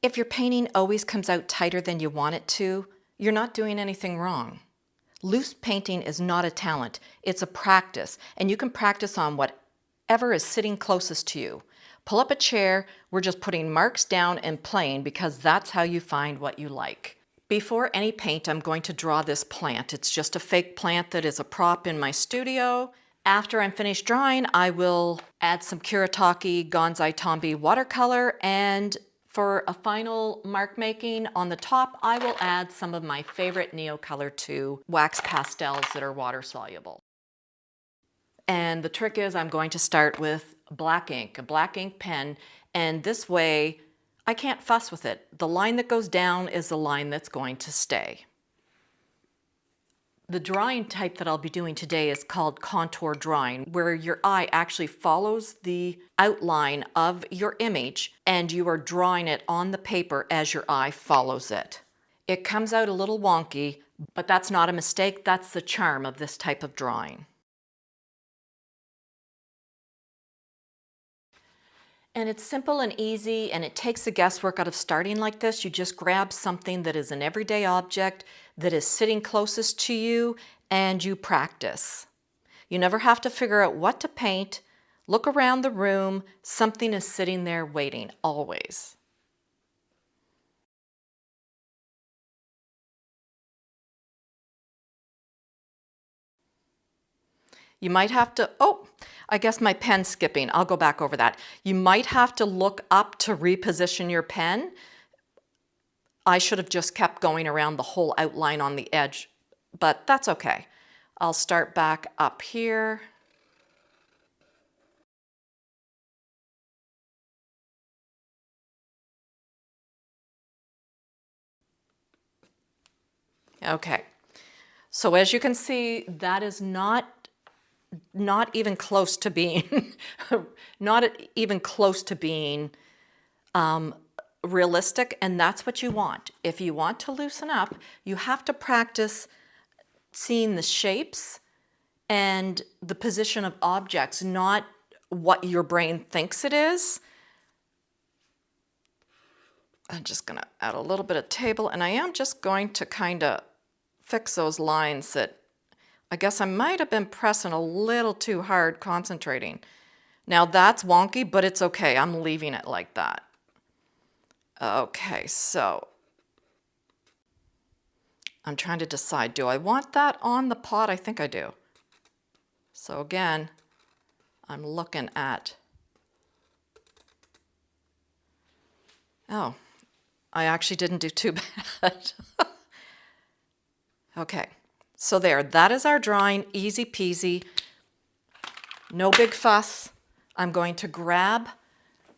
If your painting always comes out tighter than you want it to, you're not doing anything wrong. Loose painting is not a talent, it's a practice, and you can practice on whatever is sitting closest to you. Pull up a chair, we're just putting marks down and playing because that's how you find what you like. Before any paint, I'm going to draw this plant. It's just a fake plant that is a prop in my studio. After I'm finished drawing, I will add some Kuretake Gansai Tambi watercolor, and for a final mark making on the top, I will add some of my favorite Neocolor II wax pastels that are water soluble. And the trick is I'm going to start with black ink, a black ink pen, and this way I can't fuss with it. The line that goes down is the line that's going to stay. The drawing type that I'll be doing today is called contour drawing, where your eye actually follows the outline of your image and you are drawing it on the paper as your eye follows it. It comes out a little wonky, but that's not a mistake. That's the charm of this type of drawing. And it's simple and easy, and it takes the guesswork out of starting like this. You just grab something that is an everyday object that is sitting closest to you, and you practice. You never have to figure out what to paint. Look around the room. Something is sitting there waiting, always. You might have to, oh, I guess my pen's skipping. I'll go back over that. You might have to look up to reposition your pen. I should have just kept going around the whole outline on the edge, but that's okay. I'll start back up here. Okay, so as you can see, that is not even close to being realistic, and that's what you want. If you want to loosen up, you have to practice seeing the shapes and the position of objects, not what your brain thinks it is. I'm just gonna add a little bit of table, and I am just going to kind of fix those lines that I guess I might have been pressing a little too hard concentrating. Now that's wonky, but it's okay. I'm leaving it like that. Okay, so I'm trying to decide, do I want that on the pot? I think I do. So again, I'm looking at, oh, I actually didn't do too bad. Okay. So there, that is our drawing, easy peasy, no big fuss. I'm going to grab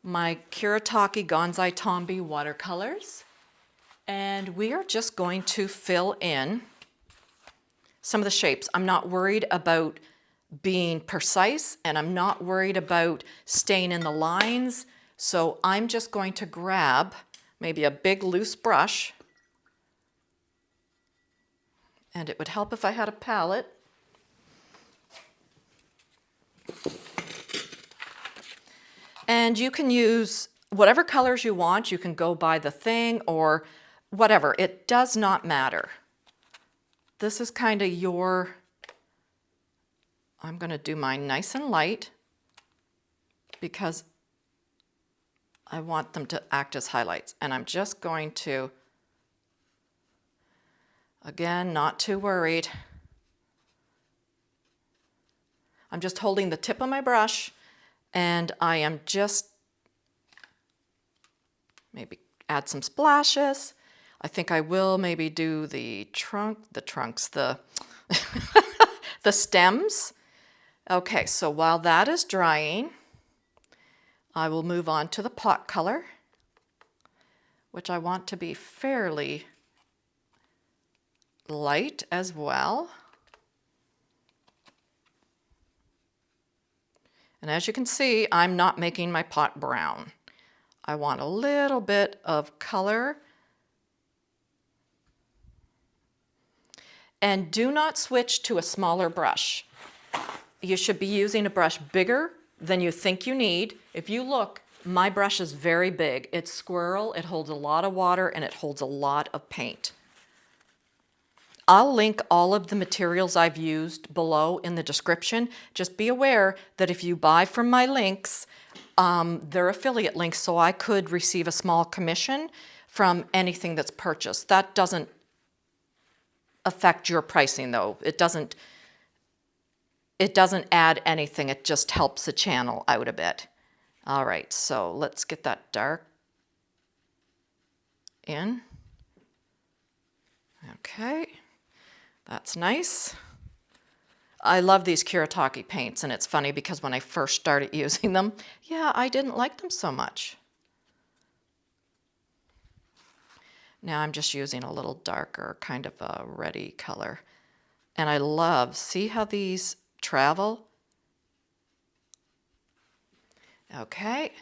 my Kuretake Gansai Tambi watercolors, and we are just going to fill in some of the shapes. I'm not worried about being precise, and I'm not worried about staying in the lines, so I'm just going to grab maybe a big loose brush. And it would help if I had a palette. And you can use whatever colors you want. You can go by the thing or whatever. It does not matter. This is kind of your, I'm going to do mine nice and light because I want them to act as highlights. And I'm just going to, again, not too worried. I'm just holding the tip of my brush, and I am just maybe add some splashes. I think I will maybe do the the stems. Okay, so while that is drying, I will move on to the pot color, which I want to be fairly light as well. And as you can see, I'm not making my pot brown. I want a little bit of color. And do not switch to a smaller brush. You should be using a brush bigger than you think you need. If you look, My brush is very big. It's squirrel, it holds a lot of water, and it holds a lot of paint. I'll link all of the materials I've used below in the description. Just be aware that if you buy from my links, they're affiliate links, so I could receive a small commission from anything that's purchased. That doesn't affect your pricing though. It doesn't add anything. It just helps the channel out a bit. All right, so let's get that dark in. Okay, that's nice. I love these Kuretake paints, and it's funny because when I first started using them, yeah, I didn't like them so much. Now I'm just using a little darker, kind of a reddy color. And I love, see how these travel? Okay,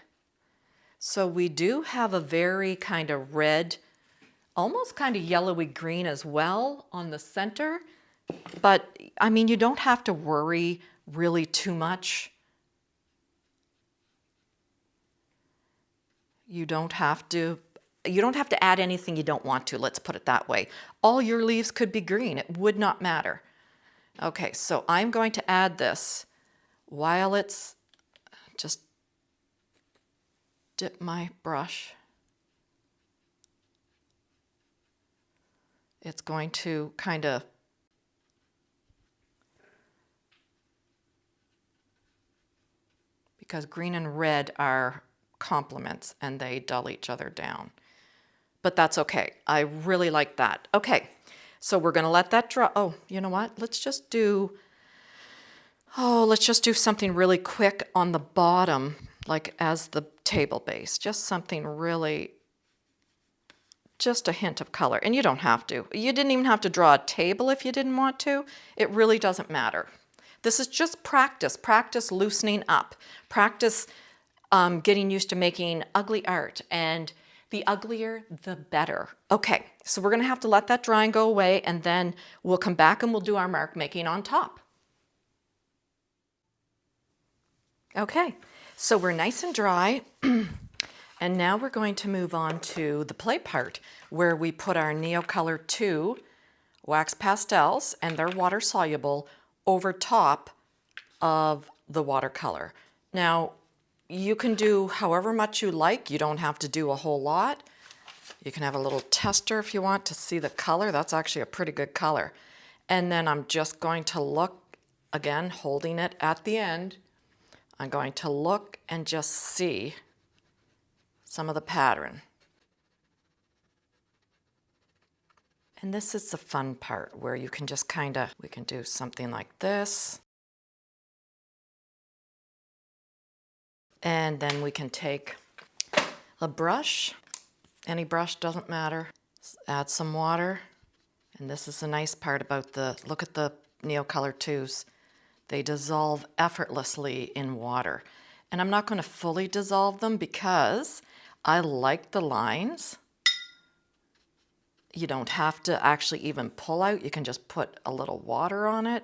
so we do have a very kind of red, almost kind of yellowy green as well on the center. But I mean, you don't have to worry really too much. You don't have to add anything you don't want to, let's put it that way. All your leaves could be green, it would not matter. Okay, so I'm going to add this while it's, just dip my brush. It's going to kind of because green and red are complements and they dull each other down. But that's okay. I really like that. Okay, so we're gonna let that dry. Oh, you know what? Let's just do something really quick on the bottom, like as the table base. Just something really, just a hint of color. And you don't have to. You didn't even have to draw a table if you didn't want to. It really doesn't matter. This is just practice. Practice loosening up. Practice getting used to making ugly art, and the uglier, the better. Okay, so we're gonna have to let that dry and go away, and then we'll come back and we'll do our mark making on top. Okay, so we're nice and dry, and now we're going to move on to the play part, where we put our Neocolor II Wax Pastels, and they're water soluble, over top of the watercolor. Now, you can do however much you like. You don't have to do a whole lot. You can have a little tester if you want to see the color. That's actually a pretty good color. And then I'm just going to look, again, holding it at the end. I'm going to look and just see some of the pattern. And this is the fun part where you can just kind of, we can do something like this. And then we can take a brush, any brush, doesn't matter, add some water. And this is the nice part about look at the Neocolor IIs. They dissolve effortlessly in water. And I'm not going to fully dissolve them because I like the lines. You don't have to actually even pull out. You can just put a little water on it.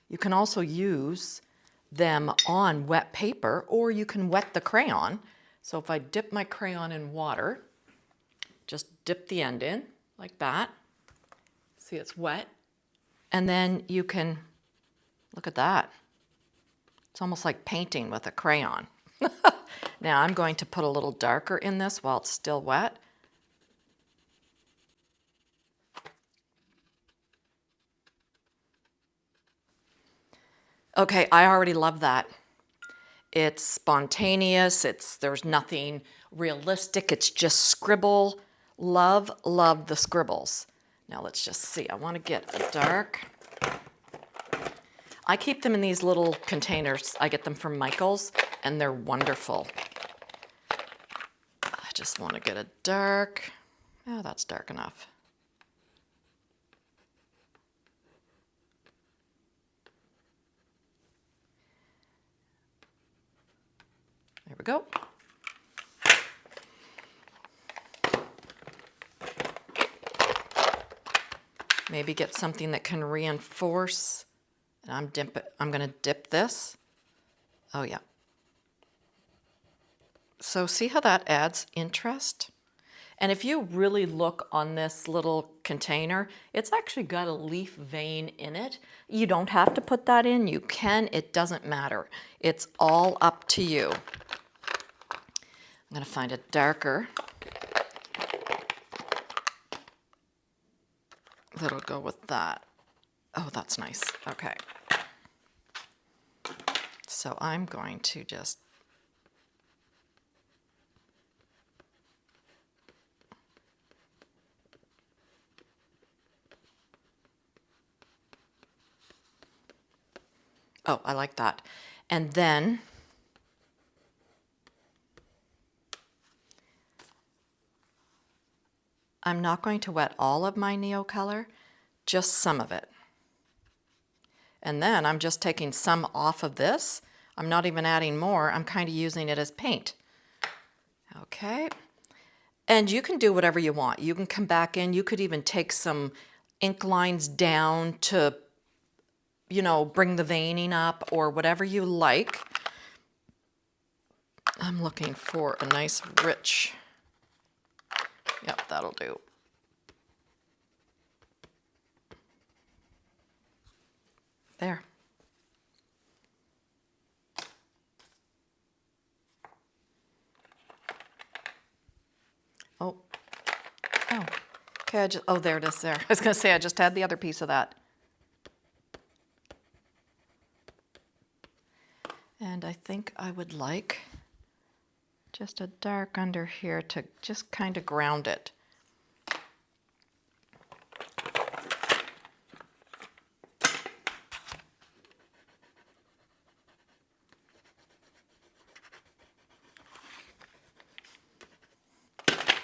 You can also use them on wet paper, or you can wet the crayon. So if I dip my crayon in water, just dip the end in like that. See, it's wet. And then you can, look at that. It's almost like painting with a crayon. Now I'm going to put a little darker in this while it's still wet. Okay, I already love that. It's spontaneous, there's nothing realistic, it's just scribble. Love, love the scribbles. Now let's just see, I want to get a dark. I keep them in these little containers. I get them from Michael's, and they're wonderful. I just want to get a dark. Oh, that's dark enough. There we go. Maybe get something that can reinforce. And I'm going to dip this. Oh yeah. So see how that adds interest? And if you really look on this little container, it's actually got a leaf vein in it. You don't have to put that in. You can. It doesn't matter. It's all up to you. I'm going to find a darker that'll go with that. Oh, that's nice. Okay. So I'm going to just oh, I like that. And then I'm not going to wet all of my Neocolor, just some of it. And then I'm just taking some off of this. I'm not even adding more. I'm kind of using it as paint. Okay. And you can do whatever you want. You can come back in. You could even take some ink lines down to, you know, bring the veining up or whatever you like. I'm looking for a nice rich, yep, that'll do. There. Oh, oh, okay, oh, there it is there. I was gonna say, I just had the other piece of that. And I think I would like just a dark under here to just kind of ground it.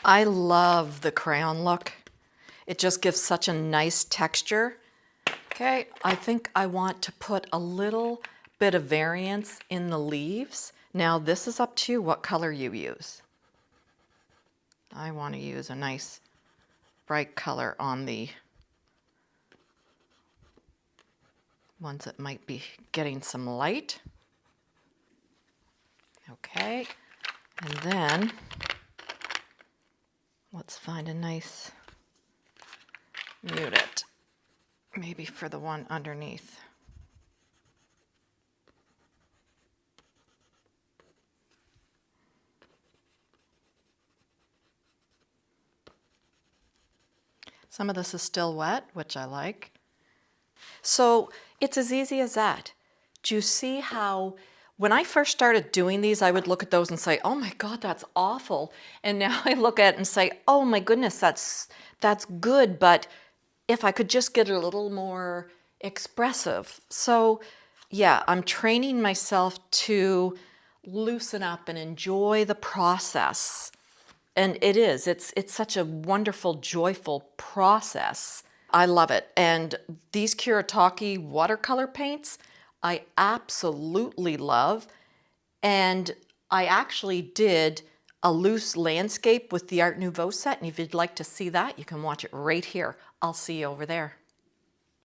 I love the crayon look. It just gives such a nice texture. Okay, I think I want to put a little bit of variance in the leaves. Now this is up to you what color you use. I want to use a nice bright color on the ones that might be getting some light. Okay, and then let's find a nice muted, maybe for the one underneath. Some of this is still wet, which I like. So it's as easy as that. Do you see how when I first started doing these, I would look at those and say, oh my God, that's awful. And now I look at it and say, oh my goodness, that's good, but if I could just get a little more expressive. So yeah, I'm training myself to loosen up and enjoy the process. And it is, it's such a wonderful, joyful process. I love it. And these Kuretake watercolor paints, I absolutely love. And I actually did a loose landscape with the Art Nouveau set. And if you'd like to see that, you can watch it right here. I'll see you over there.